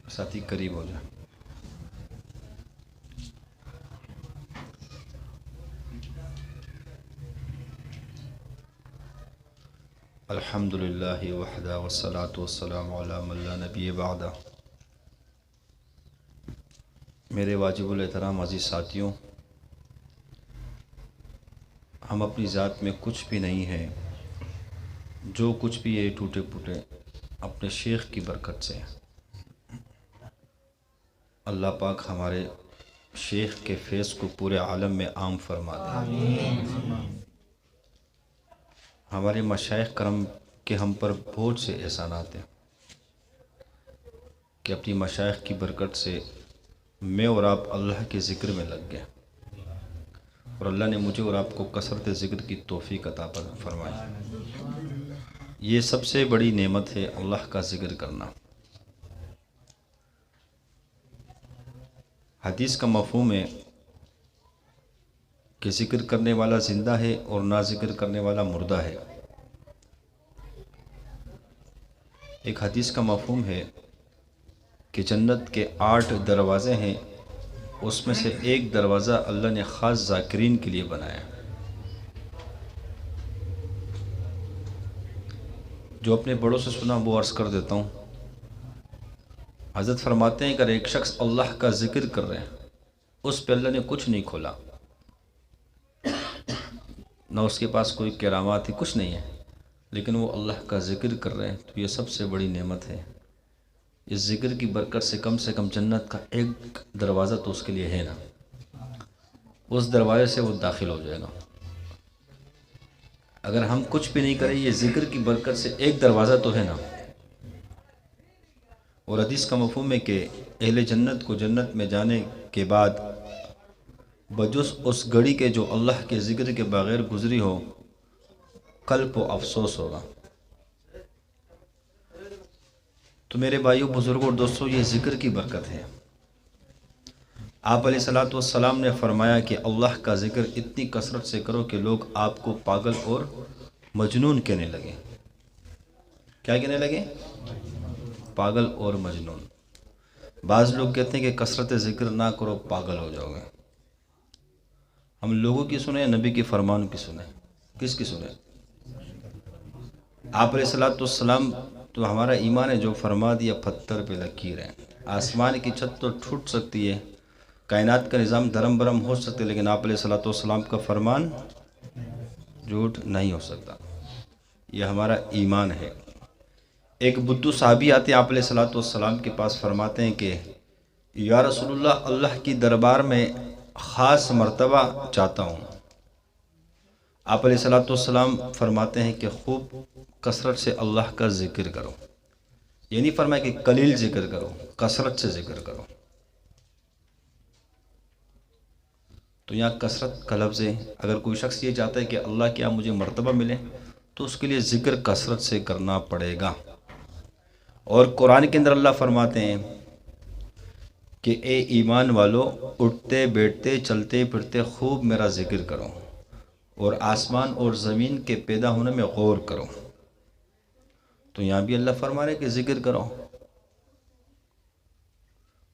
ساتھی قریب ہو جائے۔ الحمد للہ وحدہ والصلاة والسلام علی من لا نبی بعدہ۔ میرے واجب الاحترام عزیز ساتھیوں، ہم اپنی ذات میں کچھ بھی نہیں ہیں، جو کچھ بھی ہے ٹوٹے پھوٹے اپنے شیخ کی برکت سے۔ اللہ پاک ہمارے شیخ کے فیض کو پورے عالم میں عام فرما دے۔ ہمارے مشائخ کرم کے ہم پر بہت سے احسانات ہیں کہ اپنی مشائخ کی برکت سے میں اور آپ اللہ کے ذکر میں لگ گئے، اور اللہ نے مجھے اور آپ کو کثرت ذکر کی توفیق عطا فرمائی۔ یہ سب سے بڑی نعمت ہے، اللہ کا ذکر کرنا۔ حدیث کا مفہوم ہے کہ ذکر کرنے والا زندہ ہے اور نہ ذکر کرنے والا مردہ ہے۔ ایک حدیث کا مفہوم ہے کہ جنت کے 8 دروازے ہیں، اس میں سے ایک دروازہ اللہ نے خاص ذاکرین کے لیے بنایا۔ جو اپنے بڑوں سے سنا وہ عرض کر دیتا ہوں۔ حضرت فرماتے ہیں کہ اگر ایک شخص اللہ کا ذکر کر رہے ہیں، اس پہ اللہ نے کچھ نہیں کھولا، نہ اس کے پاس کوئی کرامات ہی کچھ نہیں ہے، لیکن وہ اللہ کا ذکر کر رہے ہیں، تو یہ سب سے بڑی نعمت ہے۔ اس ذکر کی برکت سے کم جنت کا ایک دروازہ تو اس کے لیے ہے نا، اس دروازے سے وہ داخل ہو جائے گا۔ اگر ہم کچھ بھی نہیں کریں، یہ ذکر کی برکت سے ایک دروازہ تو ہے نا۔ اور حدیث کا مفہوم ہے کہ اہل جنت کو جنت میں جانے کے بعد بجز اس گھڑی کے جو اللہ کے ذکر کے بغیر گزری ہو، قلب کو افسوس ہوگا۔ تو میرے بھائیوں، بزرگوں اور دوستوں، یہ ذکر کی برکت ہے۔ آپ علیہ الصلوۃ والسلام نے فرمایا کہ اللہ کا ذکر اتنی کثرت سے کرو کہ لوگ آپ کو پاگل اور مجنون کہنے لگے۔ کیا کہنے لگے؟ پاگل اور مجنون۔ بعض لوگ کہتے ہیں کہ کثرت ذکر نہ کرو، پاگل ہو جاؤ گے۔ ہم لوگوں کی سنیں، نبی کی فرمان کی سنیں؟ کس کی سنیں؟ آپ علیہ الصلوۃ والسلام تو ہمارا ایمان ہے، جو فرما دیا پتھر پہ لکیر ہے۔ آسمان کی چھت تو ٹوٹ سکتی ہے، کائنات کا نظام دھرم برم ہو سکتے، لیکن آپ علیہ الصلوۃ والسلام کا فرمان جھوٹ نہیں ہو سکتا۔ یہ ہمارا ایمان ہے۔ ایک بدھو صحابی آتے ہیں آپ علیہ الصلوۃ والسلام کے پاس، فرماتے ہیں کہ یا رسول اللہ، اللہ کی دربار میں خاص مرتبہ چاہتا ہوں۔ آپ علیہ الصلوۃ والسلام فرماتے ہیں کہ خوب کثرت سے اللہ کا ذکر کرو۔ یہ نہیں فرمایا کہ قلیل ذکر کرو، کثرت سے ذکر کرو۔ تو یہاں کثرت کا لفظ ہے۔ اگر کوئی شخص یہ چاہتا ہے کہ اللہ کیا مجھے مرتبہ ملے، تو اس کے لیے ذکر کثرت سے کرنا پڑے گا۔ اور قرآن کے اندر اللہ فرماتے ہیں کہ اے ایمان والو، اٹھتے بیٹھتے چلتے پھرتے خوب میرا ذکر کرو، اور آسمان اور زمین کے پیدا ہونے میں غور کرو۔ تو یہاں بھی اللہ فرما رہے کہ ذکر کرو۔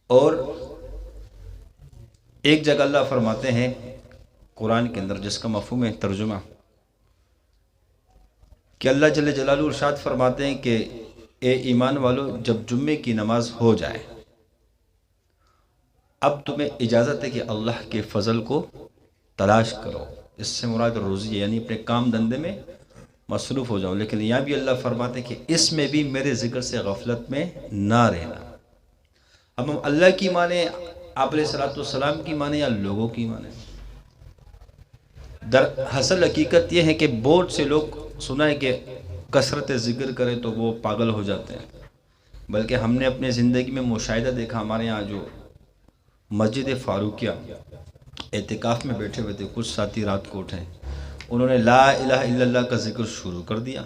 اور ایک جگہ اللہ فرماتے ہیں قرآن کے اندر، جس کا مفہوم ہے ترجمہ، کہ اللہ جل جلالہ ارشاد فرماتے ہیں کہ اے ایمان والو، جب جمعے کی نماز ہو جائے، اب تمہیں اجازت ہے کہ اللہ کے فضل کو تلاش کرو۔ اس سے مراد روزی ہے، یعنی اپنے کام دھندے میں مصروف ہو جاؤ۔ لیکن یہاں بھی اللہ فرماتے ہیں کہ اس میں بھی میرے ذکر سے غفلت میں نہ رہنا۔ اب ہم اللہ کی مانیں، آپ علیہ الصلوۃ والسلام کی مانیں، یا لوگوں کی مانیں؟ در حاصل حقیقت یہ ہے کہ بہت سے لوگ سنا ہے کہ کثرت ذکر کرے تو وہ پاگل ہو جاتے ہیں، بلکہ ہم نے اپنے زندگی میں مشاہدہ دیکھا۔ ہمارے ہاں جو مسجد فاروقیہ اعتکاف میں بیٹھے ہوئے تھے، کچھ ساتھی رات کو اٹھے، انہوں نے لا الہ الا اللہ کا ذکر شروع کر دیا۔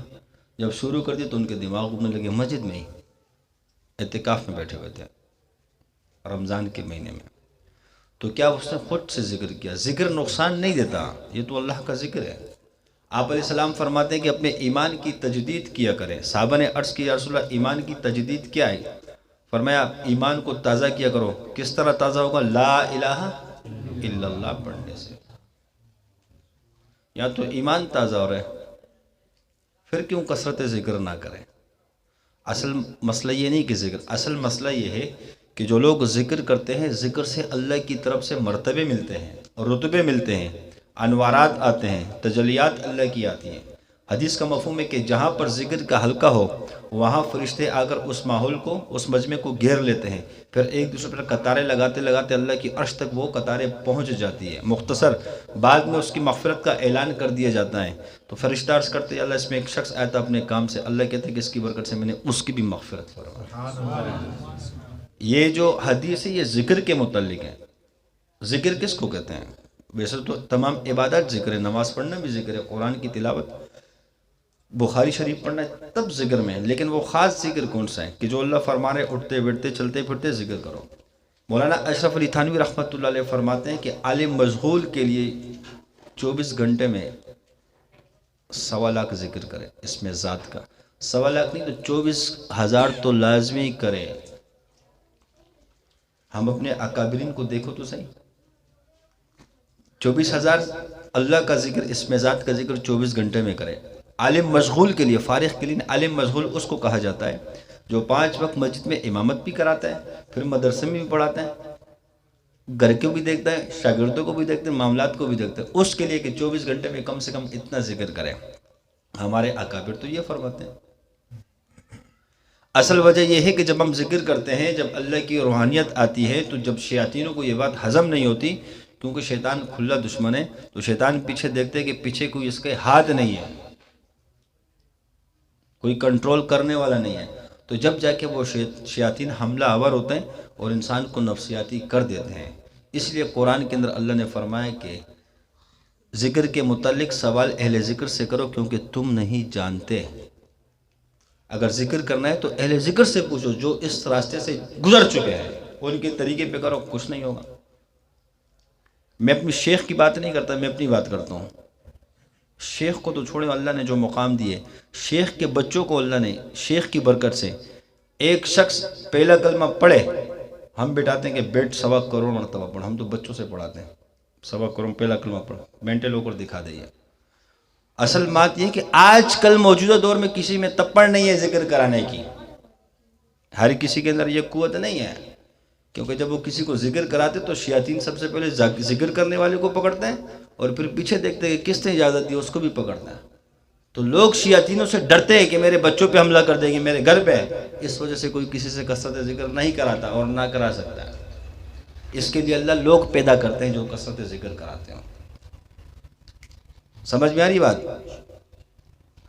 جب شروع کر دیا تو ان کے دماغ گھومنے لگے، مسجد میں ہی اعتکاف میں بیٹھے ہوئے تھے رمضان کے مہینے میں۔ تو کیا اس نے خود سے ذکر کیا؟ ذکر نقصان نہیں دیتا، یہ تو اللہ کا ذکر ہے۔ آپ علیہ السلام فرماتے ہیں کہ اپنے ایمان کی تجدید کیا کریں۔ صحابہ نے عرض کیا یا رسول اللہ، ایمان کی تجدید کیا ہے؟ فرمایا ایمان کو تازہ کیا کرو. کس طرح تازہ ہوگا؟ لا الہ الا اللہ پڑھنے سے. یا تو ایمان تازہ ہو رہا ہے پھر کیوں کثرت ذکر نہ کریں؟ اصل مسئلہ یہ نہیں کہ ذکر، اصل مسئلہ یہ ہے کہ جو لوگ ذکر کرتے ہیں ذکر سے اللہ کی طرف سے مرتبے ملتے ہیں، رتبے ملتے ہیں، انوارات آتے ہیں، تجلیات اللہ کی آتی ہیں. حدیث کا مفہوم ہے کہ جہاں پر ذکر کا حلقہ ہو وہاں فرشتے آ کر اس ماحول کو، اس مجمع کو گھیر لیتے ہیں، پھر ایک دوسرے پر قطاریں لگاتے لگاتے اللہ کی عرش تک وہ قطاریں پہنچ جاتی ہے. مختصر بعد میں اس کی مغفرت کا اعلان کر دیا جاتا ہے. تو فرشتہ عرض کرتے ہیں اللہ اس میں ایک شخص آیا تھا اپنے کام سے، اللہ کہتے ہیں کہ اس کی برکت سے میں نے اس کی بھی مغفرت فرمائی. یہ جو حدیث ہے یہ ذکر کے متعلق ہے. ذکر کس کو کہتے ہیں؟ ویسے تو تمام عبادات ذکر ہے، نماز پڑھنا بھی ذکر ہے، قرآن کی تلاوت، بخاری شریف پڑھنا تب ذکر میں ہے. لیکن وہ خاص ذکر کون سا ہے کہ جو اللہ فرما رہے اٹھتے بیٹھتے چلتے پھرتے ذکر کرو. مولانا اشرف علی تھانوی رحمۃ اللہ علیہ فرماتے ہیں کہ عالم مشغول کے لیے 24 گھنٹے میں 1.25 لاکھ ذکر کرے. اس میں ذات کا 1.25 لاکھ نہیں تو 24,000 تو لازمی کرے. ہم اپنے اکابرین کو دیکھو تو صحیح، 24,000 اللہ کا ذکر، اس میں ذات کا ذکر 24 گھنٹے میں کرے. عالم مشغول کے لیے، فارغ کے لیے عالم مشغول اس کو کہا جاتا ہے جو 5 وقت مسجد میں امامت بھی کراتا ہے، پھر مدرسے میں بھی پڑھاتا ہے، گھر کو بھی دیکھتا ہے، شاگردوں کو بھی دیکھتا ہے، معاملات کو بھی دیکھتا ہے. اس کے لیے کہ 24 گھنٹے میں کم سے کم اتنا ذکر کرے. ہمارے اکابر تو یہ فرماتے ہیں. اصل وجہ یہ ہے کہ جب ہم ذکر کرتے ہیں، جب اللہ کی روحانیت آتی ہے تو جب شیاطینوں کو یہ بات ہضم نہیں ہوتی، کیونکہ شیطان کھلا دشمن ہے، تو شیطان پیچھے دیکھتے ہیں کہ پیچھے کوئی اس کے ہاتھ نہیں ہے، کوئی کنٹرول کرنے والا نہیں ہے. تو جب جا کے وہ شیاطین حملہ آور ہوتے ہیں اور انسان کو نفسیاتی کر دیتے ہیں. اس لیے قرآن کے اندر اللہ نے فرمایا کہ ذکر کے متعلق سوال اہل ذکر سے کرو کیونکہ تم نہیں جانتے. اگر ذکر کرنا ہے تو اہل ذکر سے پوچھو جو اس راستے سے گزر چکے ہیں، ان کے طریقے پہ کرو، کچھ نہیں ہوگا. میں اپنی شیخ کی بات نہیں کرتا، میں اپنی بات کرتا ہوں. شیخ کو تو چھوڑے، اللہ نے جو مقام دیے، شیخ کے بچوں کو اللہ نے شیخ کی برکت سے، ایک شخص پہلا کلمہ پڑھے، ہم بٹاتے ہیں کہ بیٹ 1.25 کروڑ مرتبہ پڑھ. ہم تو بچوں سے پڑھاتے ہیں 1.25 کروڑ پہلا کلمہ پڑھ، مینٹل ہو کر دکھا دیں. اصل بات یہ کہ آج کل موجودہ دور میں کسی میں تپڑ نہیں ہے ذکر کرانے کی. ہر کسی کے اندر یہ قوت نہیں ہے، کیونکہ جب وہ کسی کو ذکر کراتے تو شیاطین سب سے پہلے ذکر کرنے والے کو پکڑتے ہیں اور پھر پیچھے دیکھتے ہیں کہ کس نے اجازت دی، اس کو بھی پکڑتے ہیں. تو لوگ شیاطینوں سے ڈرتے ہیں کہ میرے بچوں پہ حملہ کر دیں گے، میرے گھر پہ. اس وجہ سے کوئی کسی سے کثرت ذکر نہیں کراتا اور نہ کرا سکتا. اس کے لیے اللہ لوگ پیدا کرتے ہیں جو کثرت ذکر کراتے ہیں. سمجھ میں آ رہی بات؟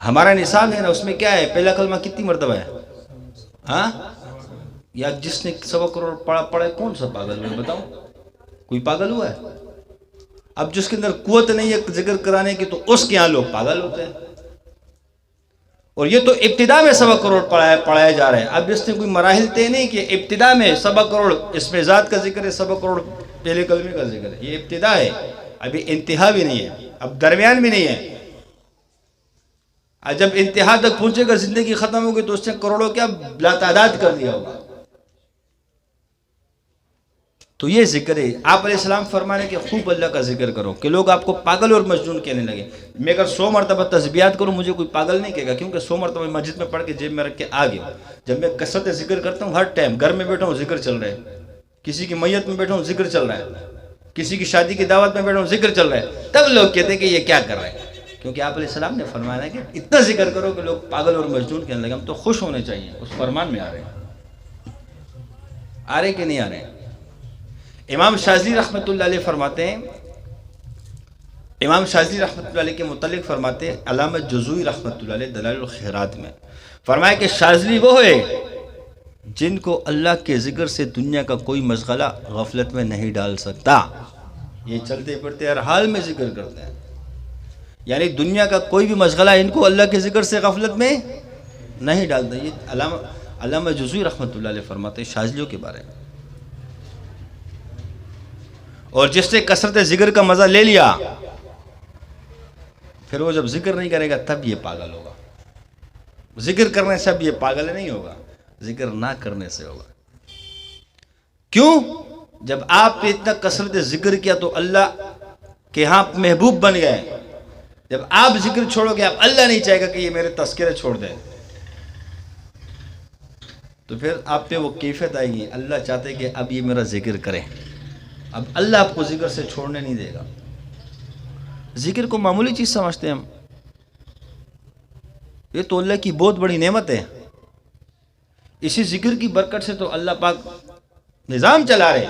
ہمارا نصاب ہے نا، اس میں کیا ہے؟ پہلا کلمہ کتنی مرتبہ ہے؟ ہاں، یا جس نے 1.25 کروڑ پڑھا ہے کون سا پاگل ہے بتاؤ؟ کوئی پاگل ہوا ہے؟ اب جس کے اندر قوت نہیں ہے ذکر کرانے کی تو اس کے یہاں لوگ پاگل ہوتے ہیں. اور یہ تو ابتدا میں 1.25 کروڑ پڑھایا جا رہا ہے. اب اس نے کوئی مراحل طے نہیں کہ ابتدا میں 1.25 کروڑ اس میں ذات کا ذکر ہے، 1.25 کروڑ پہلے کلمے کا ذکر ہے. یہ ابتدا ہے، ابھی انتہا بھی نہیں ہے، اب درمیان بھی نہیں ہے. جب انتہا تک پہنچے گا، زندگی ختم ہوگی تو اس نے کروڑوں کیا لا تعداد کر دیا ہوگا. تو یہ ذکر ہے. آپ علیہ السلام فرمانے کہ خوب اللہ کا ذکر کرو کہ لوگ آپ کو پاگل اور مجنون کہنے لگے. میں اگر 100 مرتبہ تسبیحات کروں مجھے کوئی پاگل نہیں کہے گا، کیونکہ 100 مرتبہ مسجد میں پڑھ کے جیب میں رکھ کے آ گیا. جب میں کثرت ذکر کرتا ہوں، ہر ٹائم گھر میں بیٹھا ہوں ذکر چل رہا ہے، کسی کی میت میں بیٹھا ہوں ذکر چل رہا ہے، کسی کی شادی کی دعوت میں بیٹھا ہوں ذکر چل رہا ہے، تب لوگ کہتے ہیں کہ یہ کیا کر رہے ہیں. کیونکہ آپ علیہ السلام نے فرمایا ہے کہ اتنا ذکر کرو کہ لوگ پاگل اور مجنون کہنے لگے. ہم تو خوش ہونے چاہیے، اس فرمان میں آ رہے ہیں. آ رہے کہ نہیں آ رہے ہیں؟ امام شاذلی رحمۃ اللہ علیہ فرماتے ہیں، امام شاذلی رحمۃ اللہ علیہ کے متعلق فرماتے ہیں، علامہ جزوی رحمۃ اللہ علیہ دلائل الخیرات میں فرمایا کہ شاذلی وہ ہے جن کو اللہ کے ذکر سے دنیا کا کوئی مشغلہ غفلت میں نہیں ڈال سکتا. یہ چلتے پھرتے ہر حال میں ذکر کرتے ہیں، یعنی دنیا کا کوئی بھی مشغلہ ان کو اللہ کے ذکر سے غفلت میں نہیں ڈالتا. یہ علامہ جزوی رحمۃ اللہ علیہ فرماتے ہیں شاذلیوں کے بارے میں. اور جس نے کثرت ذکر کا مزہ لے لیا، پھر وہ جب ذکر نہیں کرے گا تب یہ پاگل ہوگا. ذکر کرنے سے اب یہ پاگل نہیں ہوگا، ذکر نہ کرنے سے ہوگا. کیوں؟ جب آپ نے اتنا کثرت ذکر کیا تو اللہ کے ہاں محبوب بن گئے. جب آپ ذکر چھوڑو گے، اب اللہ نہیں چاہے گا کہ یہ میرے تذکرے چھوڑ دے، تو پھر آپ پہ وہ کیفیت آئے گی. اللہ چاہتے کہ اب یہ میرا ذکر کرے. اب اللہ آپ کو ذکر سے چھوڑنے نہیں دے گا. ذکر کو معمولی چیز سمجھتے ہیں ہم. یہ تو اللہ کی بہت بڑی نعمت ہے. اسی ذکر کی برکت سے تو اللہ پاک نظام چلا رہے.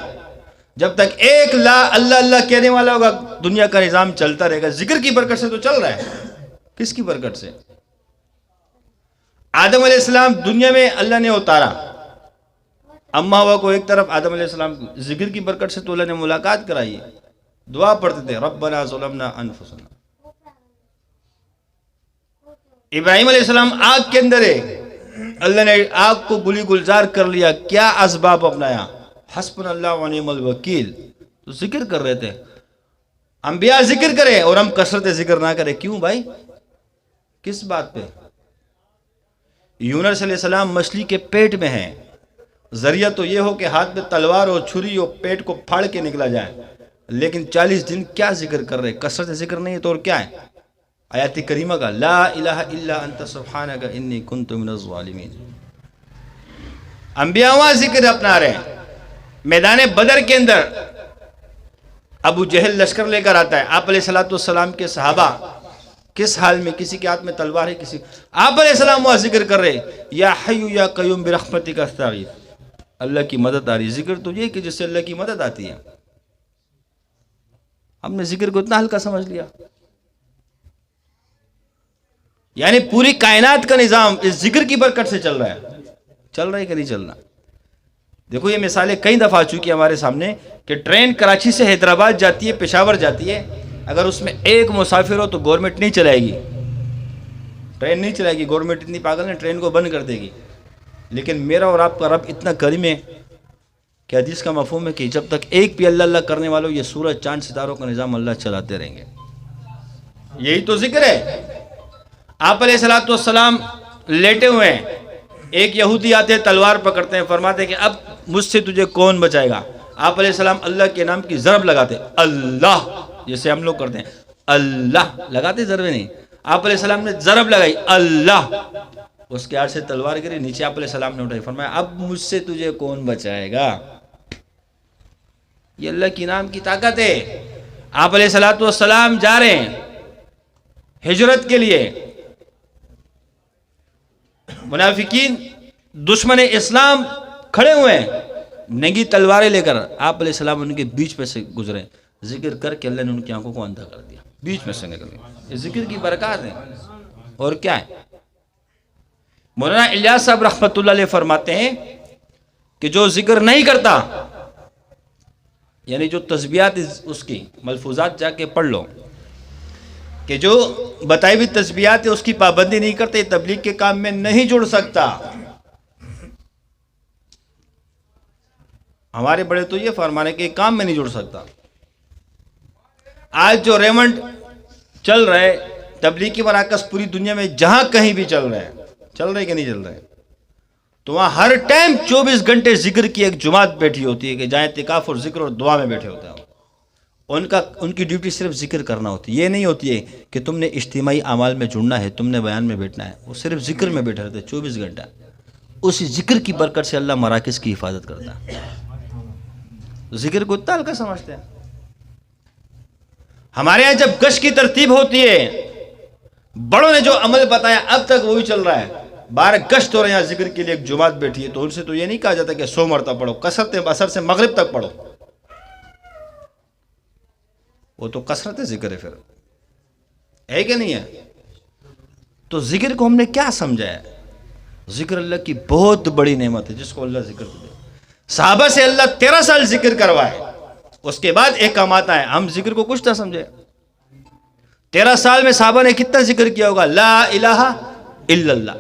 جب تک ایک لا اللہ اللہ کہنے والا ہوگا دنیا کا نظام چلتا رہے گا. ذکر کی برکت سے تو چل رہا ہے. کس کی برکت سے؟ آدم علیہ السلام دنیا میں اللہ نے اتارا. اما ہوا کو ایک طرف، آدم علیہ السلام ذکر کی برکت سے تو اللہ نے ملاقات کرائی. دعا پڑھتے تھے ربنا ظلمنا انفسنا. ابراہیم علیہ السلام آگ کے اندر ہے، اللہ نے آگ کو گلی گلزار کر لیا. کیا اسباب اپنایا؟ حسبنا اللہ ونعم الوکیل. تو ذکر کر رہے تھے. انبیاء ذکر کریں اور ہم کثرت ذکر نہ کریں. کیوں بھائی؟ کس بات پہ؟ یونس علیہ السلام مچھلی کے پیٹ میں ہیں. ذریعہ تو یہ ہو کہ ہاتھ میں تلوار اور چھری اور پیٹ کو پھاڑ کے نکلا جائے، لیکن 40 دن کیا ذکر کر رہے؟ کثرت ذکر نہیں ہے تو اور کیا ہے؟ آیات کریمہ کا لا الہ الا انت سبحانک انی کنت من الظالمین. انبیاء وہاں ذکر اپنا رہے ہیں. میدان بدر کے اندر ابو جہل لشکر لے کر آتا ہے. آپ علیہ السلام کے صحابہ کس حال میں؟ کسی کے ہاتھ میں تلوار ہے، کسی. آپ علیہ السلام وہاں ذکر کر رہے یا حی یا قیوم برحمتک استغیث. اللہ کی مدد آ رہی. ذکر تو یہ کہ جس سے اللہ کی مدد آتی ہے. ہم نے ذکر کو اتنا ہلکا سمجھ لیا. یعنی پوری کائنات کا نظام اس ذکر کی برکت سے چل رہا ہے. چل رہا ہے کہ نہیں چل رہا؟ دیکھو یہ مثالیں کئی دفعہ آ چکی ہمارے سامنے کہ ٹرین کراچی سے حیدرآباد جاتی ہے، پشاور جاتی ہے. اگر اس میں ایک مسافر ہو تو گورنمنٹ نہیں چلائے گی، ٹرین نہیں چلائے گی. گورنمنٹ اتنی پاگل ہے ٹرین کو بند کر دے گی. لیکن میرا اور آپ کا رب اتنا کریم ہے کہ حدیث کا مفہوم ہے کہ جب تک ایک بھی اللہ اللہ کرنے والوں، یہ سورج چاند ستاروں کا نظام اللہ چلاتے رہیں گے. یہی تو ذکر ہے. آپ علیہ السلام لیٹے ہوئے ہیں. ایک یہودی آتے ہیں، تلوار پکڑتے ہیں، فرماتے ہیں کہ اب مجھ سے تجھے کون بچائے گا؟ آپ علیہ السلام اللہ کے نام کی ضرب لگاتے، اللہ، جیسے ہم لوگ کرتے ہیں اللہ لگاتے، ضرب نہیں. آپ علیہ السلام نے ضرب لگائی اللہ. اس کے ہاتھ سے تلوار گری نیچے. آپ علیہ السلام نے اٹھائی، فرمایا اب مجھ سے تجھے کون بچائے گا؟ یہ اللہ کی نام کی طاقت ہے. آپ علیہ السلام جا رہے ہیں ہجرت کے لیے. منافقین دشمن اسلام کھڑے ہوئے ہیں ننگی تلواریں لے کر. آپ علیہ السلام ان کے بیچ میں سے گزرے. ذکر کر کے اللہ نے ان کی آنکھوں کو اندھا کر دیا. بیچ میں سے نکل گئے. یہ ذکر کی برکات ہے. اور کیا ہے؟ مولانا الیاس صاحب رحمۃ اللہ علیہ فرماتے ہیں کہ جو ذکر نہیں کرتا، یعنی جو تسبیحات اس کی ملفوظات جا کے پڑھ لو، کہ جو بتائی ہوئی تسبیحات ہے اس کی پابندی نہیں کرتے، تبلیغ کے کام میں نہیں جڑ سکتا. ہمارے بڑے تو یہ فرمانے کہ کام میں نہیں جڑ سکتا. آج جو ریمنڈ چل رہا ہے، تبلیغی مراکز پوری دنیا میں جہاں کہیں بھی چل رہے ہیں، چل رہے کہ نہیں چل رہے؟ تو وہاں ہر ٹائم 24 گھنٹے ذکر کی ایک جماعت بیٹھی ہوتی ہے کہ جہاں اعتکاف اور ذکر اور دعا میں بیٹھے ہوتے ہیں. ان کی ڈیوٹی صرف ذکر کرنا ہوتی ہے. یہ نہیں ہوتی ہے کہ تم نے اجتماعی اعمال میں جڑنا ہے، تم نے بیان میں بیٹھنا ہے. وہ صرف ذکر میں بیٹھے رہتے 24 گھنٹہ. اسی ذکر کی برکت سے اللہ مراکز کی حفاظت کرتا ہے. ذکر کو اتنا ہلکا سمجھتے ہیں. ہمارے یہاں جب گشت کی ترتیب ہوتی ہے، بڑوں نے جو عمل بتایا اب تک وہی چل رہا ہے. 12 گشت ہو رہے ہیں ذکر کے لیے، ایک جماعت بیٹھی ہے، تو ان سے تو یہ نہیں کہا جاتا کہ 100 مرتبہ پڑھو. کثرت اثر سے مغرب تک پڑھو. وہ تو کثرت ذکر ہے. پھر ہے کہ نہیں ہے؟ تو ذکر کو ہم نے کیا سمجھا ہے؟ ذکر اللہ کی بہت بڑی نعمت ہے جس کو اللہ ذکر دے. صحابہ سے اللہ 13 سال ذکر کروائے، اس کے بعد ایک کام آتا ہے. ہم ذکر کو کچھ نہ سمجھے. 13 سال میں صحابہ نے کتنا ذکر کیا ہوگا؟ لا الہ الا اللہ.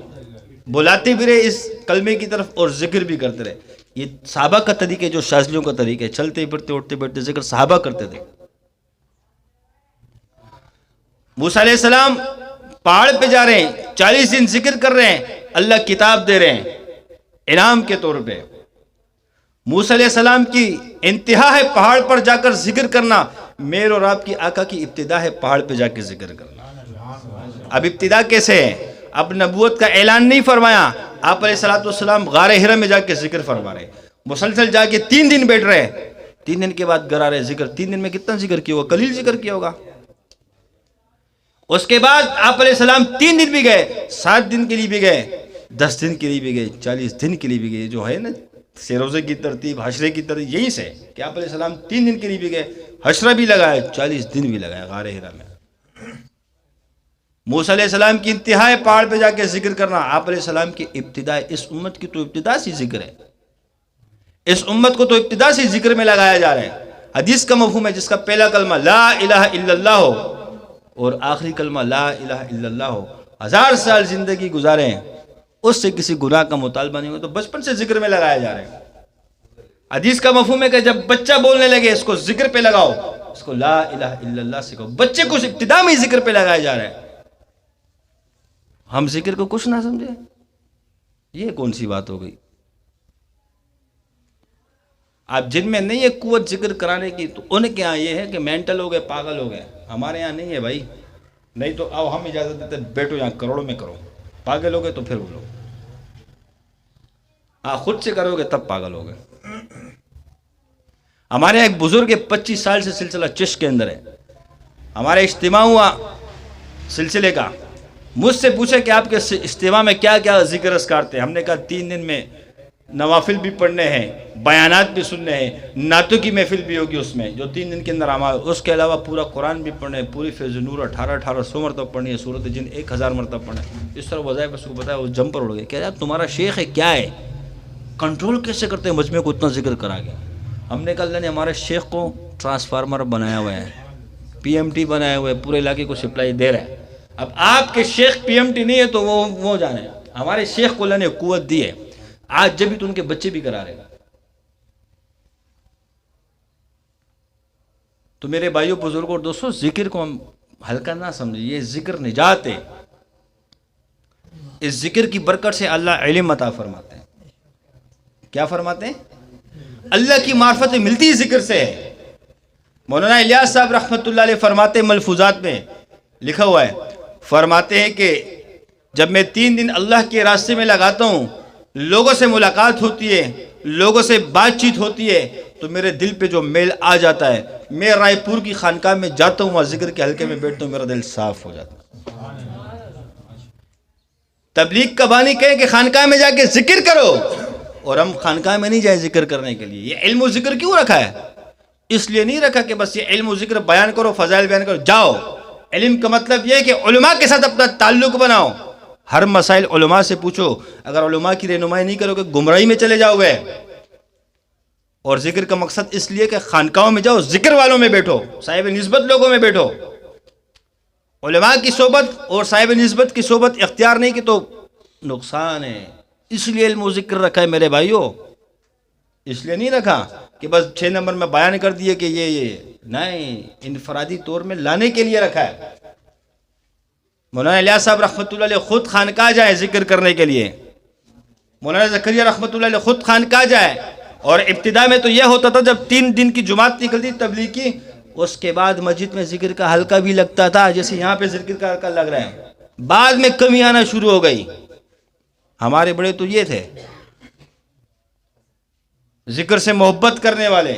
بلاتے بھی رہے اس کلمے کی طرف اور ذکر بھی کرتے رہے. یہ صحابہ کا طریقہ ہے، جو شاذلیوں کا طریقہ ہے. چلتے پھرتے اٹھتے بیٹھتے ذکر صحابہ کرتے تھے. موسیٰ علیہ السلام پہاڑ پہ جا رہے ہیں، 40 دن ذکر کر رہے ہیں. اللہ کتاب دے رہے ہیں انعام کے طور پہ. موسیٰ علیہ السلام کی انتہا ہے پہاڑ پر جا کر ذکر کرنا، میرے اور آپ کی آقا کی ابتدا ہے پہاڑ پہ جا کے ذکر کرنا۔ اب ابتدا کیسے ہے؟ اب نبوت کا اعلان نہیں فرمایا، آپ علیہ السلام غار حرا میں جا کے ذکر فرما رہے، مسلسل جا کے 3 دن بیٹھ رہے، 3 دن کے بعد گھر آ رہے ذکر۔ 3 دن میں کتنا ذکر کیا ہوگا؟ قلیل ذکر کیا ہوگا۔ اس کے بعد آپ علیہ السلام 3 دن بھی گئے، 7 دن کے لیے بھی گئے، 10 دن کے لیے بھی گئے، 40 دن کے لیے بھی گئے۔ جو ہے نا روزے کی ترتیب، حشرے کی ترتیب یہی سے کہ آپ علیہ السلام 3 دن کے لیے بھی گئے، حشرہ بھی لگائے، 40 دن بھی لگائے غار حرا میں۔ موسیٰ علیہ السلام کی انتہا ہے پہاڑ پہ جا کے ذکر کرنا، آپ علیہ السلام کی ابتدا، اس امت کی تو ابتدا سے ذکر ہے، اس امت کو تو ابتدا سے ذکر میں لگایا جا رہا ہے۔ حدیث کا مفہوم ہے جس کا پہلا کلمہ لا الہ الا اللہ ہو اور آخری کلمہ لا الہ الا اللہ ہو، 1000 سال زندگی گزارے ہیں، اس سے کسی گناہ کا مطالبہ نہیں ہو، تو بچپن سے ذکر میں لگایا جا رہا ہے۔ حدیث کا مفہوم ہے کہ جب بچہ بولنے لگے اس کو ذکر پہ لگاؤ، اس کو لا الہ الا اللہ سکھاؤ۔ بچے کو ابتدا میں ہی ذکر پہ لگایا جا رہا ہے، ہم ذکر کو کچھ نہ سمجھے، یہ کون سی بات ہو گئی؟ آپ جن میں نہیں ہے قوت ذکر کرانے کی، تو ان کے یہاں یہ ہے کہ مینٹل ہو گئے، پاگل ہو گئے۔ ہمارے یہاں نہیں ہے بھائی، نہیں تو آؤ ہم اجازت دیتے، بیٹھو یہاں کروڑوں میں کرو۔ پاگل ہو گئے تو پھر بولو، خود سے کرو گے تب پاگل ہو گئے۔ ہمارے ایک بزرگ 25 سال سے سلسلہ چشت کے اندر ہے، ہمارے اجتماع ہوا سلسلے کا، مجھ سے پوچھے کہ آپ کے اجتماع میں کیا کیا ذکر اذکار تھے؟ ہم نے کہا 3 دن میں نوافل بھی پڑھنے ہیں، بیانات بھی سننے ہیں، نعتوں کی محفل بھی ہوگی اس میں جو 3 دن کے اندر ہمارا، اس کے علاوہ پورا قرآن بھی پڑھنے، پوری فیض نور 1800 مرتبہ پڑھنی ہے، سورۃ جن 1000 مرتبہ پڑھنا ہے۔ اس طرح وظائف اس کو بتایا، وہ جم پر اڑ گئے کہ یار تمہارا شیخ ہے کیا ہے، کنٹرول کیسے کرتے ہیں مجمع کو اتنا ذکر کرا گیا؟ ہم نے کہا اللہ نے ہمارے شیخ کو ٹرانسفارمر بنایا ہوا ہے، PMT بنایا ہوا ہے، پورے علاقے کو سپلائی دے رہا ہے۔ اب آپ کے شیخ PMT نہیں ہے تو وہ جانے، ہمارے شیخ کو اللہ نے قوت دی ہے، آج جب بھی تو ان کے بچے بھی کرا رہے ہیں۔ تو میرے بھائیوں بزرگوں اور دوستوں، ذکر کو ہم ہلکا نہ سمجھیں، یہ ذکر نجات ہے۔ اس ذکر کی برکت سے اللہ علم عطا فرماتے ہیں۔ کیا فرماتے ہیں؟ اللہ کی معرفت ملتی ذکر سے ہے۔ مولانا الیاس صاحب رحمۃ اللہ علیہ فرماتے ہیں، ملفوظات میں لکھا ہوا ہے، فرماتے ہیں کہ جب میں 3 دن اللہ کے راستے میں لگاتا ہوں، لوگوں سے ملاقات ہوتی ہے، لوگوں سے بات چیت ہوتی ہے، تو میرے دل پہ جو میل آ جاتا ہے، میں رائے پور کی خانقاہ میں جاتا ہوں، وہاں ذکر کے حلقے میں بیٹھتا ہوں، میرا دل صاف ہو جاتا ہے۔ تبلیغ کا بانی کہے کہ خانقاہ میں جا کے ذکر کرو، اور ہم خانقاہ میں نہیں جائیں ذکر کرنے کے لیے۔ یہ علم و ذکر کیوں رکھا ہے؟ اس لیے نہیں رکھا کہ بس یہ علم و ذکر بیان کرو، فضائل بیان کرو، جاؤ۔ علم کا مطلب یہ ہے کہ علماء کے ساتھ اپنا تعلق بناؤ، ہر مسائل علماء سے پوچھو۔ اگر علماء کی رہنمائی نہیں کرو گے گمراہی میں چلے جاؤ گے۔ اور ذکر کا مقصد اس لیے کہ خانقاہوں میں جاؤ، ذکر والوں میں بیٹھو، صاحب نسبت لوگوں میں بیٹھو۔ علماء کی صحبت اور صاحب نسبت کی صحبت اختیار نہیں کی تو نقصان ہے۔ اس لیے علم و ذکر رکھا ہے میرے بھائیوں، اس لیے نہیں رکھا کہ بس 6 نمبر میں بیان کر دیے کہ یہ نہیں، انفرادی طور میں لانے کے لیے رکھا ہے۔ مولانا الیاس صاحب رحمۃ اللہ علیہ خود خانقاہ جائے ذکر کرنے کے لیے، مولانا زکریا رحمۃ اللہ علیہ خود خانقاہ جائے، اور ابتدا میں تو یہ ہوتا تھا جب 3 دن کی جماعت نکلتی تبلیغ کی، اس کے بعد مسجد میں ذکر کا حلقہ بھی لگتا تھا، جیسے یہاں پہ ذکر کا حلقہ لگ رہا ہے۔ بعد میں کمی آنا شروع ہو گئی۔ ہمارے بڑے تو یہ تھے، ذکر سے محبت کرنے والے۔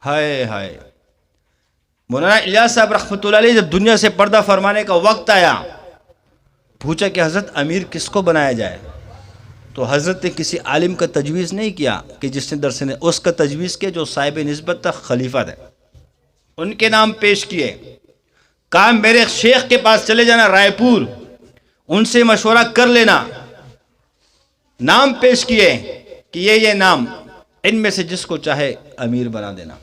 ہائے ہائے، مولانا الیاس صاحب رحمۃ اللہ علیہ جب دنیا سے پردہ فرمانے کا وقت آیا، پوچھا کہ حضرت امیر کس کو بنایا جائے، تو حضرت نے کسی عالم کا تجویز نہیں کیا کہ جس نے درس نے، اس کا تجویز کیا جو صاحب نسبت تک خلیفہ تھے، ان کے نام پیش کیے۔ کہا میرے شیخ کے پاس چلے جانا رائے پور، ان سے مشورہ کر لینا۔ نام پیش کیے کہ یہ نام، ان میں سے جس کو چاہے امیر بنا دینا۔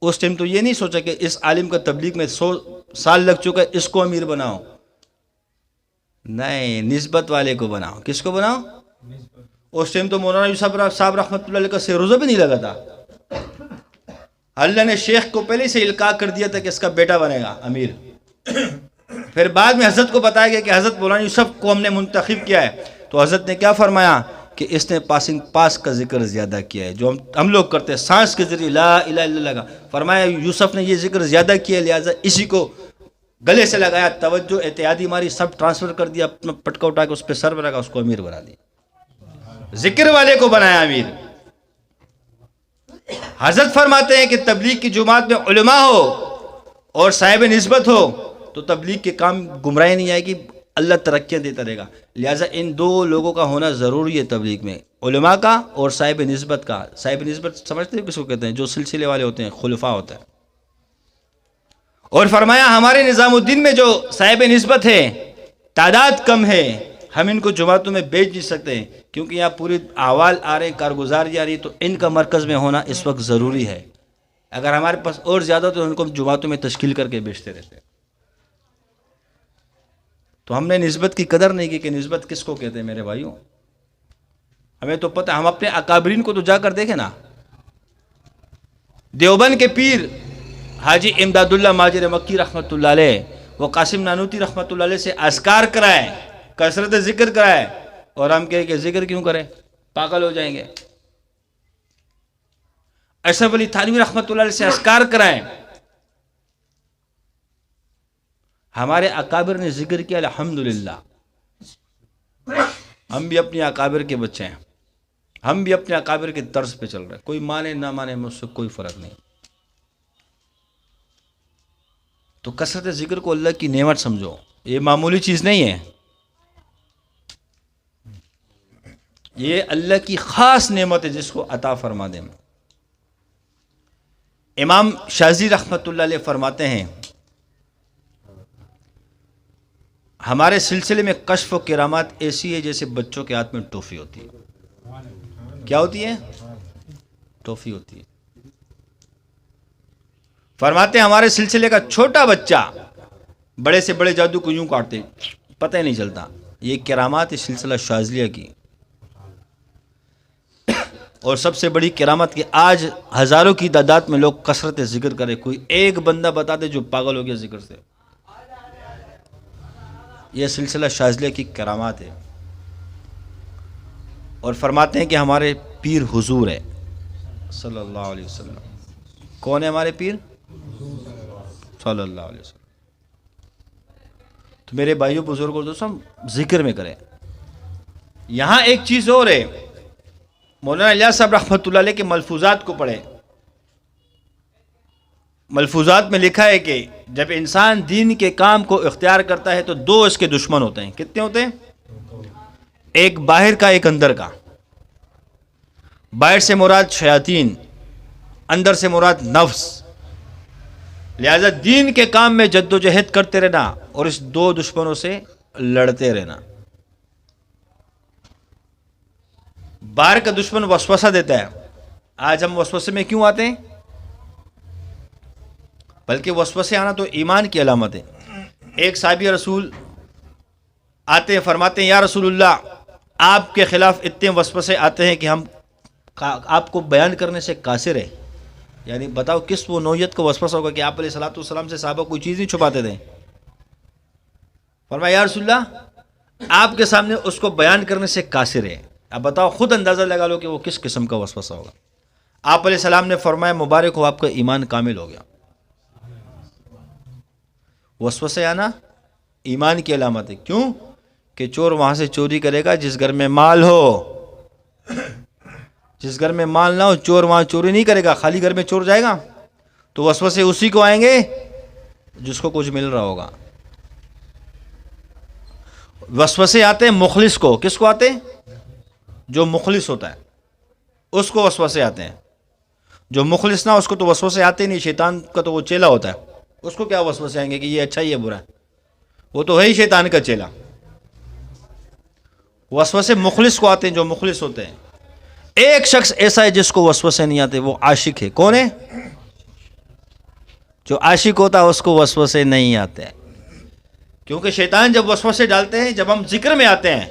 اس ٹائم تو یہ نہیں سوچا کہ اس عالم کا تبلیغ میں 100 سال لگ چکا ہے، اس کو امیر بناؤ، نہیں، نسبت والے کو بناؤ۔ کس کو بناؤ؟ اس ٹائم تو مولانا یوسف صاحب رحمۃ اللہ علیہ کا سے روزہ بھی نہیں لگا تھا۔ اللہ نے شیخ کو پہلے سے القاء کر دیا تھا کہ اس کا بیٹا بنے گا امیر۔ پھر بعد میں حضرت کو بتایا گیا کہ حضرت مولانا یوسف کو ہم نے منتخب کیا ہے، تو حضرت نے کیا فرمایا کہ اس نے پاس کا ذکر زیادہ کیا ہے، جو ہم لوگ کرتے ہیں سانس کے ذریعے لا الہ الا اللہ کا، فرمایا یوسف نے یہ ذکر زیادہ کیا ہے، لہٰذا اسی کو گلے سے لگایا، توجہ احتیاطی ماری، سب ٹرانسفر کر دیا، اپنا پٹکا اٹھا کے اس پہ سر پہ رکھا، اس کو امیر بنا دیا، ذکر والے کو بنایا امیر۔ حضرت فرماتے ہیں کہ تبلیغ کی جماعت میں علماء ہو اور صاحب نسبت ہو تو تبلیغ کے کام گمراہی نہیں آئے گی، اللہ ترقیاں دیتا رہے گا، لہٰذا ان دو لوگوں کا ہونا ضروری ہے تبلیغ میں، علماء کا اور صاحب نسبت کا۔ صاحب نسبت سمجھتے ہیں کس کو کہتے ہیں؟ جو سلسلے والے ہوتے ہیں، خلفاء ہوتا ہے۔ اور فرمایا ہمارے نظام الدین میں جو صاحب نسبت ہے تعداد کم ہے، ہم ان کو جماعتوں میں بیچ نہیں سکتے، کیونکہ یہاں پوری احوال آ رہے ہیں، کارگزاری آ رہی ہے، تو ان کا مرکز میں ہونا اس وقت ضروری ہے۔ اگر ہمارے پاس اور زیادہ تو ان کو جماعتوں میں تشکیل کر کے بیچتے رہتے ہیں۔ تو ہم نے نسبت کی قدر نہیں کی کہ نسبت کس کو کہتے ہیں میرے بھائیوں، ہمیں تو پتہ، ہم اپنے اکابرین کو تو جا کر دیکھیں نا۔ دیوبند کے پیر حاجی امداد اللہ ماجر مکی رحمۃ اللہ علیہ، وہ قاسم نانوتی رحمۃ اللہ علیہ سے اذکار کرائے، کثرت ذکر کرائے، اور ہم کہیں کہ ذکر کیوں کریں، پاگل ہو جائیں گے۔ اشرف علی تھانوی رحمۃ اللہ علیہ سے اذکار کرائیں، ہمارے اکابر نے ذکر کیا، الحمدللہ۔ ہم بھی اپنے اکابر کے بچے ہیں، ہم بھی اپنے اکابر کے طرز پہ چل رہے ہیں، کوئی مانے نہ مانے مجھ سے کوئی فرق نہیں۔ تو کثرت ذکر کو اللہ کی نعمت سمجھو، یہ معمولی چیز نہیں ہے، یہ اللہ کی خاص نعمت ہے جس کو عطا فرما دے۔ امام شاذلی رحمۃ اللہ علیہ فرماتے ہیں ہمارے سلسلے میں کشف و کرامات ایسی ہے جیسے بچوں کے ہاتھ میں ٹوفی ہوتی ہے۔ کیا ہوتی ہے؟ ٹوفی ہوتی ہے۔ فرماتے ہیں ہمارے سلسلے کا چھوٹا بچہ بڑے سے بڑے جادو کو یوں کاٹتے پتہ ہی نہیں چلتا، یہ کرامات ہے سلسلہ شاذلیہ کی۔ اور سب سے بڑی کرامت کہ آج ہزاروں کی تعداد میں لوگ کثرت ذکر کرے، کوئی ایک بندہ بتا دے جو پاگل ہو گیا ذکر سے، یہ سلسلہ شاذلیہ کی کرامات ہے۔ اور فرماتے ہیں کہ ہمارے پیر حضور ہے صلی اللہ علیہ وسلم۔ کون ہے ہمارے پیر؟ صلی اللہ علیہ وسلم۔ تو میرے بھائیوں بزرگوں دوستوں، ہم ذکر میں کریں۔ یہاں ایک چیز اور ہے، مولانا الیاس صاحب رحمۃ اللہ علیہ کے ملفوظات کو پڑھیں۔ ملفوظات میں لکھا ہے کہ جب انسان دین کے کام کو اختیار کرتا ہے تو دو اس کے دشمن ہوتے ہیں۔ کتنے ہوتے ہیں؟ ایک باہر کا، ایک اندر کا۔ باہر سے مراد شیاطین، اندر سے مراد نفس۔ لہذا دین کے کام میں جد و جہد کرتے رہنا اور اس دو دشمنوں سے لڑتے رہنا۔ باہر کا دشمن وسوسہ دیتا ہے، آج ہم وسوسے میں کیوں آتے ہیں؟ بلکہ وسوسے آنا تو ایمان کی علامت ہے۔ ایک صحابی رسول آتے ہیں، فرماتے ہیں یا رسول اللہ آپ کے خلاف اتنے وسوسے آتے ہیں کہ ہم آپ کو بیان کرنے سے قاصر ہے، یعنی بتاؤ کس وہ نوعیت کا وسوسہ ہوگا کہ آپ علیہ الصلوۃ والسلام سے صحابہ کوئی چیز نہیں چھپاتے تھے۔ فرمایا یا رسول اللہ آپ کے سامنے اس کو بیان کرنے سے قاصر ہے، اب بتاؤ خود اندازہ لگا لو کہ وہ کس قسم کا وسوسہ ہوگا۔ آپ علیہ السلام نے فرمایا مبارک ہو، آپ کا ایمان کامل ہو گیا۔ وسوسے آنا ایمان کی علامت ہے۔ کیوں؟ کہ چور وہاں سے چوری کرے گا جس گھر میں مال ہو، جس گھر میں مال نہ ہو چور وہاں چوری نہیں کرے گا، خالی گھر میں چور جائے گا؟ تو وسوسے اسی کو آئیں گے جس کو کچھ مل رہا ہوگا۔ وسوسے آتے ہیں مخلص کو، کس کو آتے ہیں؟ جو مخلص ہوتا ہے اس کو وسوسے آتے ہیں، جو مخلص نہ اس کو تو وسوسے آتے نہیں۔ شیطان کا تو وہ چیلا ہوتا ہے، اس کو کیا وسوسے آئیں گے کہ یہ اچھا ہی ہے برا ہے، وہ تو ہے ہی شیطان کا چیلا۔ وسوسے مخلص کو آتے ہیں، جو مخلص ہوتے ہیں۔ ایک شخص ایسا ہے جس کو وسوسے نہیں آتے، وہ عاشق ہے۔ کون ہے؟ جو عاشق ہوتا ہے اس کو وسوسے نہیں آتے، کیونکہ شیطان جب وسوسے ڈالتے ہیں، جب ہم ذکر میں آتے ہیں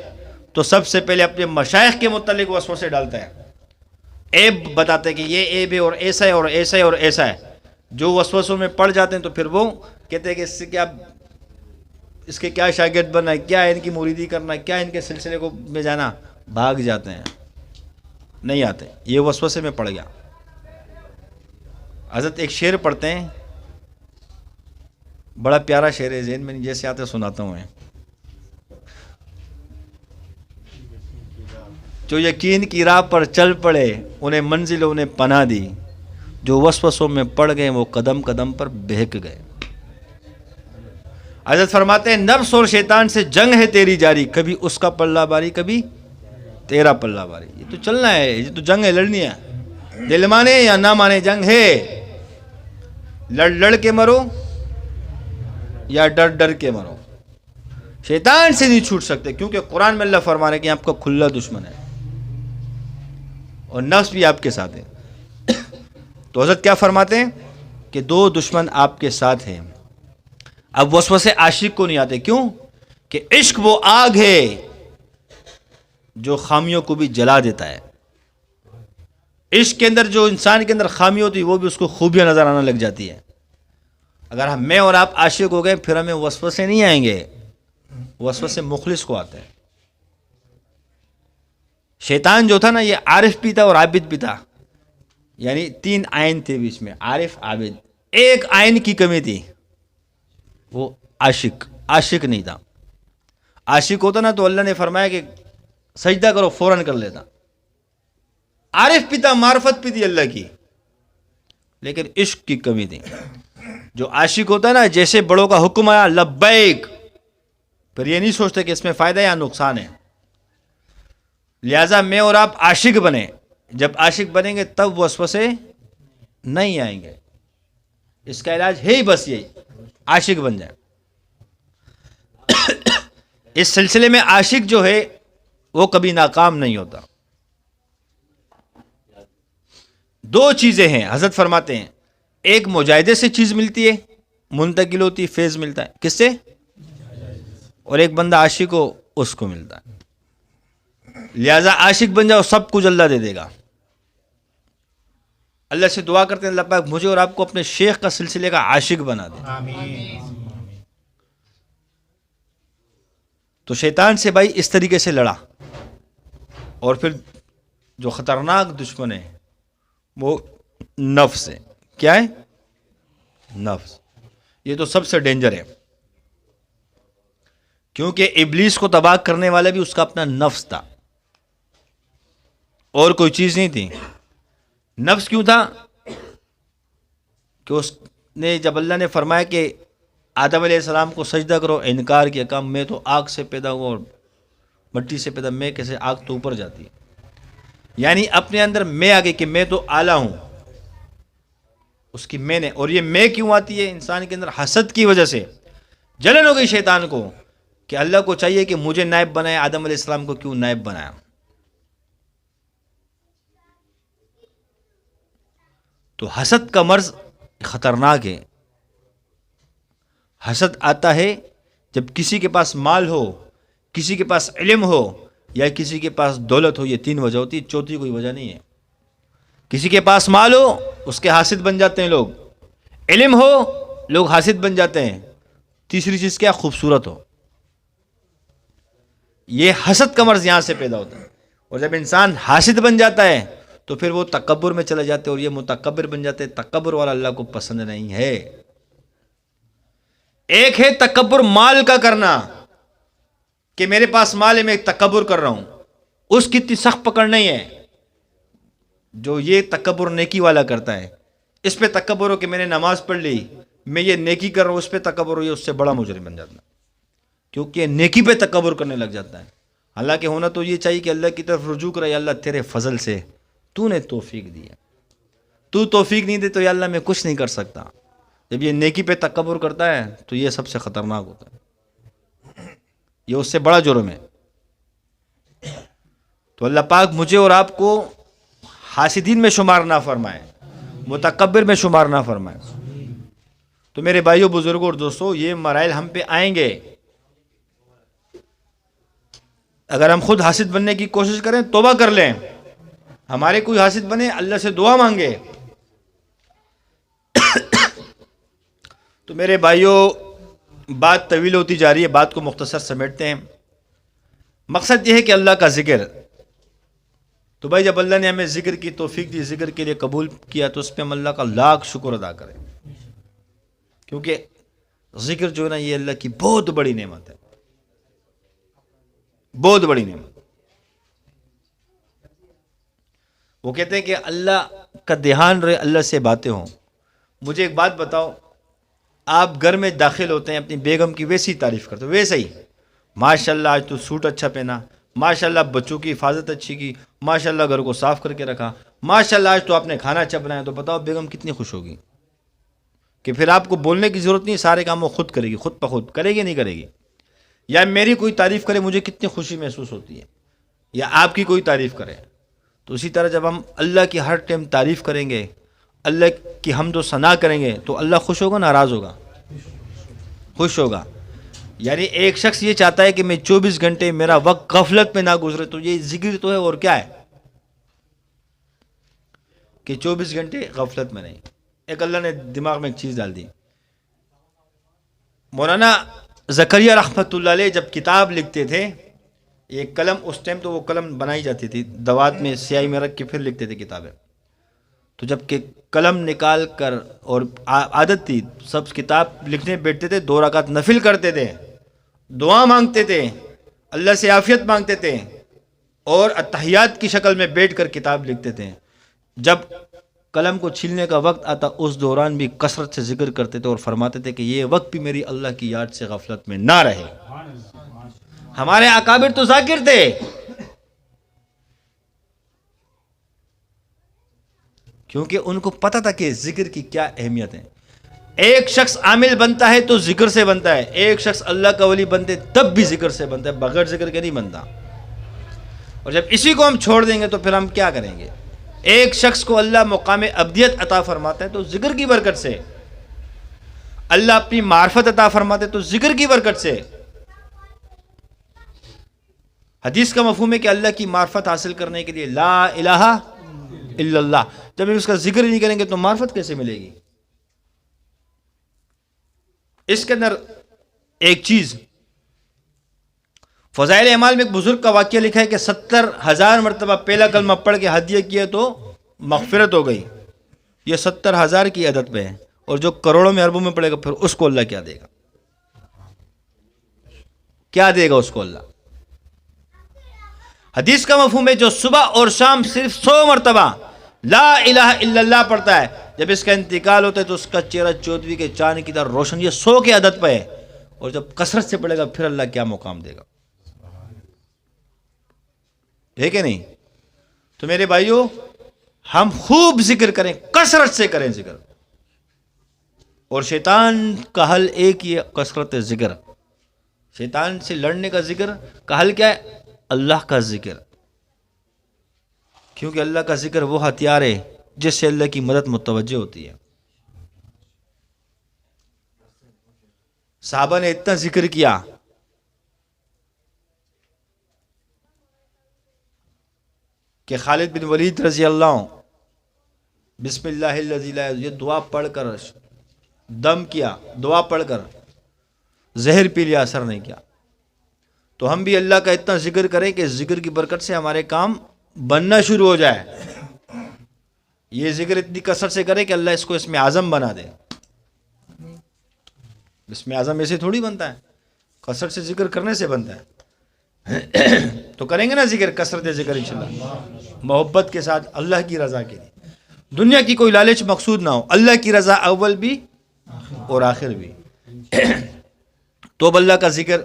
تو سب سے پہلے اپنے مشائخ کے متعلق وسوسے ڈالتا ہے، عیب بتاتے ہیں کہ یہ عیب ہے اور ایسا ہے اور ایسا ہے اور ایسا ہے۔ جو وسوسوں میں پڑ جاتے ہیں تو پھر وہ کہتے ہیں کہ اس سے کیا اس کے کیا شاگرد بننا ہے، کیا ان کی مریدی کرنا ہے، کیا ان کے سلسلے کو میں جانا، بھاگ جاتے ہیں، نہیں آتے. یہ وسوسے میں پڑ گیا. حضرت ایک شعر پڑھتے ہیں، بڑا پیارا شعر ہے، ذہن میں نہیں، جیسے آتے سناتا ہوں. جو یقین کی راہ پر چل پڑے انہیں منزلوں نے پناہ دی، جو وسوسوں میں پڑ گئے وہ قدم قدم پر بہک گئے. حضرت فرماتے ہیں نفس اور شیطان سے جنگ ہے تیری جاری، کبھی اس کا پلہ باری کبھی تیرا پلہ باری. یہ تو چلنا ہے، یہ تو جنگ ہے، لڑنی ہے. دل مانے یا نہ مانے جنگ ہے، لڑ لڑ کے مرو یا ڈر ڈر کے مرو. شیطان سے نہیں چھوٹ سکتے، کیونکہ قرآن میں اللہ فرما رہے کہ آپ کا کھلا دشمن ہے اور نفس بھی آپ کے ساتھ ہے. تو حضرت کیا فرماتے ہیں کہ دو دشمن آپ کے ساتھ ہیں. اب وسوسے عاشق کو نہیں آتے، کیوں کہ عشق وہ آگ ہے جو خامیوں کو بھی جلا دیتا ہے. عشق کے اندر جو انسان کے اندر خامی ہوتی ہے وہ بھی اس کو خوبیاں نظر آنے لگ جاتی ہے. اگر میں اور آپ عاشق ہو گئے پھر ہمیں وسوسے نہیں آئیں گے، وسوسے مخلص کو آتے ہیں. شیطان جو تھا نا، یہ عارف بھی تھا اور عابد بھی تھا، یعنی تین آئین تھے بیچ میں، عارف عابد. ایک آئین کی کمی تھی، وہ عاشق نہیں تھا. عاشق ہوتا نا تو اللہ نے فرمایا کہ سجدہ کرو، فوراً کر لیتا. عارف بھی تھا، معرفت بھی تھی اللہ کی، لیکن عشق کی کمی تھی. جو عاشق ہوتا ہے نا، جیسے بڑوں کا حکم آیا لبیک، پھر یہ نہیں سوچتے کہ اس میں فائدہ یا نقصان ہے. لہذا میں اور آپ عاشق بنیں. جب عاشق بنیں گے تب وسوسے نہیں آئیں گے. اس کا علاج ہے ہی بس یہی، عاشق بن جائے. اس سلسلے میں عاشق جو ہے وہ کبھی ناکام نہیں ہوتا. دو چیزیں ہیں، حضرت فرماتے ہیں ایک مجاہدے سے چیز ملتی ہے، منتقل ہوتی، فیض ملتا ہے. کس سے؟ اور ایک بندہ عاشق ہو اس کو ملتا ہے. لہذا عاشق بن جاؤ، سب کچھ اللہ دے دے گا. اللہ سے دعا کرتے ہیں اللہ پاک مجھے اور آپ کو اپنے شیخ کا سلسلے کا عاشق بنا دے. آمین. تو شیطان سے بھائی اس طریقے سے لڑا. اور پھر جو خطرناک دشمن ہے وہ نفس ہے. کیا ہے؟ نفس. یہ تو سب سے ڈینجر ہے، کیونکہ ابلیس کو تباہ کرنے والا بھی اس کا اپنا نفس تھا، اور کوئی چیز نہیں تھی. نفس کیوں تھا؟ کہ اس نے جب اللہ نے فرمایا کہ آدم علیہ السلام کو سجدہ کرو، انکار کیا، کہا میں تو آگ سے پیدا ہوا اور مٹی سے پیدا، میں کیسے آگ تو اوپر جاتی ہے. یعنی اپنے اندر میں آگے کہ میں تو اعلیٰ ہوں، اس کی میں نے. اور یہ میں کیوں آتی ہے انسان کے اندر؟ حسد کی وجہ سے جلن ہو گئی شیطان کو کہ اللہ کو چاہیے کہ مجھے نائب بنائے، آدم علیہ السلام کو کیوں نائب بنایا. تو حسد کا مرض خطرناک ہے. حسد آتا ہے جب کسی کے پاس مال ہو، کسی کے پاس علم ہو، یا کسی کے پاس دولت ہو. یہ تین وجہ ہوتی ہے، چوتھی کوئی وجہ نہیں ہے. کسی کے پاس مال ہو اس کے حاسد بن جاتے ہیں لوگ، علم ہو لوگ حاسد بن جاتے ہیں. تیسری چیز کیا؟ خوبصورت ہو. یہ حسد کا مرض یہاں سے پیدا ہوتا ہے. اور جب انسان حاسد بن جاتا ہے تو پھر وہ تکبر میں چلے جاتے ہیں، اور یہ متکبر بن جاتے ہیں. تکبر والا اللہ کو پسند نہیں ہے. ایک ہے تکبر مال کا کرنا کہ میرے پاس مال ہے میں تکبر کر رہا ہوں، اس کی اتنی سخت پکڑ نہیں ہے. جو یہ تکبر نیکی والا کرتا ہے، اس پہ تکبر ہو کہ میں نے نماز پڑھ لی، میں یہ نیکی کر رہا ہوں، اس پہ تکبر ہو، یہ اس سے بڑا مجرم بن جاتا ہے، کیونکہ نیکی پہ تکبر کرنے لگ جاتا ہے. حالانکہ ہونا تو یہ چاہیے کہ اللہ کی طرف رجوع کرے. اللہ تیرے فضل سے تو نے توفیق دی ہے، تو توفیق نہیں دے تو یا اللہ میں کچھ نہیں کر سکتا. جب یہ نیکی پہ تکبر کرتا ہے تو یہ سب سے خطرناک ہوتا ہے، یہ اس سے بڑا جرم ہے. تو اللہ پاک مجھے اور آپ کو حاسدین میں شمار نہ فرمائے، متکبر میں شمار نہ فرمائے. تو میرے بھائیوں، بزرگوں اور دوستوں، یہ مراحل ہم پہ آئیں گے. اگر ہم خود حاسد بننے کی کوشش کریں، توبہ کر لیں. ہمارے کوئی حاسد بنے، اللہ سے دعا مانگے. تو میرے بھائیوں، بات طویل ہوتی جا رہی ہے، بات کو مختصر سمیٹتے ہیں. مقصد یہ ہے کہ اللہ کا ذکر، تو بھائی جب اللہ نے ہمیں ذکر کی توفیق دی، ذکر کے لیے قبول کیا، تو اس پہ ہم اللہ کا لاکھ شکر ادا کریں، کیونکہ ذکر جو ہے نا یہ اللہ کی بہت بڑی نعمت ہے، بہت بڑی نعمت. وہ کہتے ہیں کہ اللہ کا دھیان رہے، اللہ سے باتیں ہوں. مجھے ایک بات بتاؤ، آپ گھر میں داخل ہوتے ہیں، اپنی بیگم کی ویسی تعریف کرتے ہو، ویسے ہی ماشاء اللہ آج تو سوٹ اچھا پہنا، ماشاء اللہ بچوں کی حفاظت اچھی کی، ماشاء اللہ گھر کو صاف کر کے رکھا، ماشاء اللہ آج تو آپ نے کھانا اچھا بنایا، تو بتاؤ بیگم کتنی خوش ہوگی کہ پھر آپ کو بولنے کی ضرورت نہیں، سارے کام وہ خود کرے گی، خود بخود کرے گی، نہیں کرے گی. یا میری کوئی تعریف کرے، مجھے کتنی خوشی محسوس ہوتی ہے، یا آپ کی کوئی تعریف کرے. تو اسی طرح جب ہم اللہ کی ہر ٹائم تعریف کریں گے، اللہ کی حمد و ثنا کریں گے، تو اللہ خوش ہوگا، ناراض ہوگا؟ خوش ہوگا. یعنی ایک شخص یہ چاہتا ہے کہ میں 24 گھنٹے میرا وقت غفلت میں نہ گزرے، تو یہ ذکر تو ہے، اور کیا ہے کہ 24 گھنٹے غفلت میں نہیں. ایک اللہ نے دماغ میں ایک چیز ڈال دی. مولانا زکریا رحمۃ اللہ علیہ جب کتاب لکھتے تھے، ایک قلم، اس ٹائم تو وہ قلم بنائی جاتی تھی دوات میں، سیاہی میں رکھ کے پھر لکھتے تھے کتابیں. تو جب کہ قلم نکال کر، اور عادت تھی سب کتاب لکھنے بیٹھتے تھے، 2 رکعت نفل کرتے تھے، دعا مانگتے تھے، اللہ سے عافیت مانگتے تھے، اور اتحیات کی شکل میں بیٹھ کر کتاب لکھتے تھے. جب قلم کو چھیلنے کا وقت آتا، اس دوران بھی کثرت سے ذکر کرتے تھے، اور فرماتے تھے کہ یہ وقت بھی میری اللہ کی یاد سے غفلت میں نہ رہے. ہمارے اکابر تو ذاکر تھے، کیونکہ ان کو پتہ تھا کہ ذکر کی کیا اہمیت ہے. ایک شخص عامل بنتا ہے تو ذکر سے بنتا ہے، ایک شخص اللہ کا ولی بنتے تب بھی ذکر سے بنتا ہے، بغیر ذکر کے نہیں بنتا. اور جب اسی کو ہم چھوڑ دیں گے تو پھر ہم کیا کریں گے؟ ایک شخص کو اللہ مقام ابدیت عطا فرماتا ہے تو ذکر کی برکت سے، اللہ اپنی معرفت عطا فرماتے تو ذکر کی برکت سے. حدیث کا مفہوم ہے کہ اللہ کی معرفت حاصل کرنے کے لیے لا الہ الا اللہ، جب ہم اس کا ذکر نہیں کریں گے تو معرفت کیسے ملے گی؟ اس کے اندر ایک چیز، فضائل اعمال میں ایک بزرگ کا واقعہ لکھا ہے کہ 70,000 مرتبہ پہلا کلمہ پڑھ کے ہدیہ کیا تو مغفرت ہو گئی. یہ 70,000 کی عدد پہ ہے، اور جو کروڑوں میں اربوں میں پڑے گا پھر اس کو اللہ کیا دے گا؟ کیا دے گا اس کو اللہ؟ حدیث کا مفہوم ہے جو صبح اور شام صرف 100 مرتبہ لا الہ الا اللہ پڑھتا ہے، جب اس کا انتقال ہوتا ہے تو اس کا چہرہ چودھویں کے چاند کی طرح روشن، یہ 100 کے عدد پہ ہے. اور جب کثرت سے پڑھے گا پھر اللہ کیا مقام دے گا؟ ہے کہ نہیں؟ تو میرے بھائیوں، ہم خوب ذکر کریں، کثرت سے کریں ذکر. اور شیطان کا حل ایک ہی ہے، کثرت ذکر. شیطان سے لڑنے کا ذکر کا حل کیا ہے؟ اللہ کا ذکر. کیونکہ اللہ کا ذکر وہ ہتھیار ہے جس سے اللہ کی مدد متوجہ ہوتی ہے. صحابہ نے اتنا ذکر کیا کہ خالد بن ولید رضی اللہ عنہ بسم اللہ الذی لا یضر، یہ دعا پڑھ کر دم کیا، دعا پڑھ کر زہر پی لیا، اثر نہیں کیا. تو ہم بھی اللہ کا اتنا ذکر کریں کہ ذکر کی برکت سے ہمارے کام بننا شروع ہو جائے. یہ ذکر اتنی کثرت سے کرے کہ اللہ اس کو اسم اعظم بنا دے. اسم اعظم ایسے تھوڑی بنتا ہے، کثرت سے ذکر کرنے سے بنتا ہے. تو کریں گے نا ذکر، کثرت ذکر انشاءاللہ، محبت کے ساتھ، اللہ کی رضا کے لیے. دنیا کی کوئی لالچ مقصود نہ ہو، اللہ کی رضا اول بھی اور آخر بھی. تو اب اللہ کا ذکر،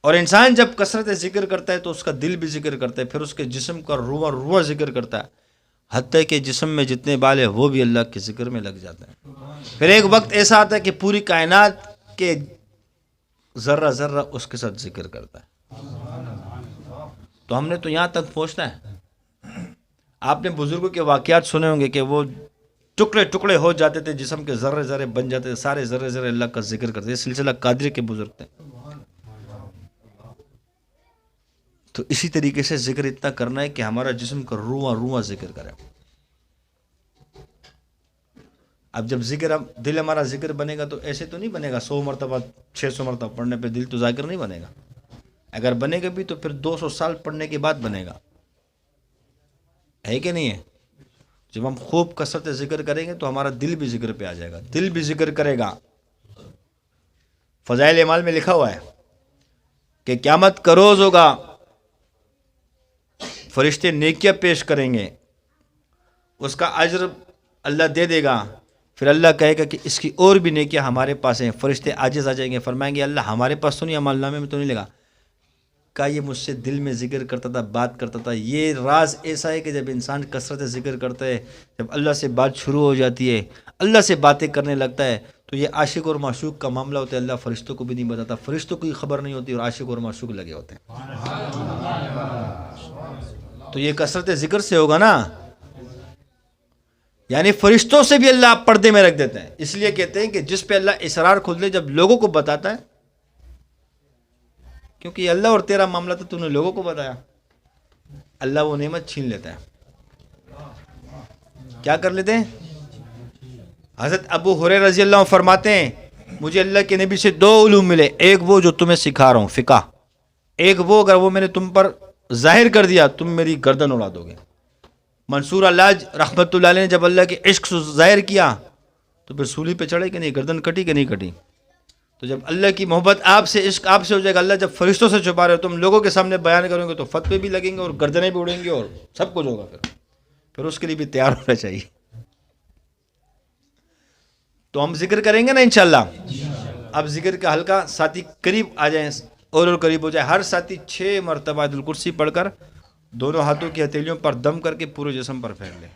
اور انسان جب کثرت ذکر کرتا ہے تو اس کا دل بھی ذکر کرتا ہے، پھر اس کے جسم کا روح روح ذکر کرتا ہے، حتیٰ کہ جسم میں جتنے بال ہیں وہ بھی اللہ کے ذکر میں لگ جاتے ہیں. پھر ایک وقت ایسا آتا ہے کہ پوری کائنات کے ذرہ ذرہ اس کے ساتھ ذکر کرتا ہے. تو ہم نے تو یہاں تک پہنچنا ہے. آپ نے بزرگوں کے واقعات سنے ہوں گے کہ وہ ٹکڑے ٹکڑے ہو جاتے تھے، جسم کے ذرے ذرے بن جاتے تھے، سارے ذرے ذرے اللہ کا ذکر کرتے. یہ سلسلہ قادری کے بزرگ تھے. تو اسی طریقے سے ذکر اتنا کرنا ہے کہ ہمارا جسم کا روح روح ذکر کرے. اب جب ذکر دل ہمارا ذکر بنے گا تو ایسے تو نہیں بنے گا 100 مرتبہ 600 مرتبہ پڑھنے پہ دل تو ذاکر نہیں بنے گا. اگر بنے گا بھی تو پھر 200 سال پڑھنے کے بعد بنے گا, ہے کہ نہیں ہے؟ جب ہم خوب کثرت ذکر کریں گے تو ہمارا دل بھی ذکر پہ آ جائے گا, دل بھی ذکر کرے گا. فضائل اعمال میں لکھا ہوا ہے کہ قیامت کا روز ہوگا, فرشتے نیکیاں پیش کریں گے, اس کا اجر اللہ دے دے گا. پھر اللہ کہے گا کہ اس کی اور بھی نیکیاں ہمارے پاس ہیں. فرشتے عاجز آ جائیں گے, فرمائیں گے اللہ ہمارے پاس تو نہیں, عمل نامے میں تو نہیں لگا. کہا یہ مجھ سے دل میں ذکر کرتا تھا, بات کرتا تھا. یہ راز ایسا ہے کہ جب انسان کثرت ذکر کرتا ہے, جب اللہ سے بات شروع ہو جاتی ہے, اللہ سے باتیں کرنے لگتا ہے, تو یہ عاشق اور معشوق کا معاملہ ہوتا ہے. اللہ فرشتوں کو بھی نہیں بتاتا, فرشتوں کو خبر نہیں ہوتی, اور عاشق اور معشوق لگے ہوتے ہیں. تو یہ کثرت ذکر سے ہوگا نا, یعنی فرشتوں سے بھی اللہ پردے میں رکھ دیتے ہیں. اس لیے کہتے ہیں کہ جس پہ اللہ اسرار کھول دے جب لوگوں کو بتاتا ہے, کیونکہ یہ اللہ اور تیرا معاملہ تو نے لوگوں کو بتایا, اللہ وہ نعمت چھین لیتا ہے. کیا کر لیتے ہیں؟ حضرت ابو ہریرہ رضی اللہ عنہ فرماتے ہیں مجھے اللہ کے نبی سے 2 علوم ملے, ایک وہ جو تمہیں سکھا رہا ہوں فقہ, ایک وہ اگر وہ میں نے تم پر ظاہر کر دیا تم میری گردن اڑا دو گے. منصور اللاج رحمۃ اللہ علیہ نے جب اللہ کے عشق سے ظاہر کیا تو پھر سولی پہ چڑھے کہ نہیں, گردن کٹی کہ نہیں کٹی. تو جب اللہ کی محبت آپ سے, عشق آپ سے ہو جائے گا, اللہ جب فرشتوں سے چھپا رہے ہو تم لوگوں کے سامنے بیان کرو گے تو فتوے بھی لگیں گے اور گردنیں بھی اڑیں گے اور سب کچھ ہوگا. پھر اس کے لیے بھی تیار ہونا چاہیے. تو ہم ذکر کریں گے نا انشاءاللہ. اب ذکر کا حلقہ ساتھی قریب آ جائیں اور قریب ہو جائے. ہر ساتھی 6 مرتبہ آیت الکرسی پڑھ کر دونوں ہاتھوں کی ہتھیلیوں پر دم کر کے پورے جسم پر پھیر لیں.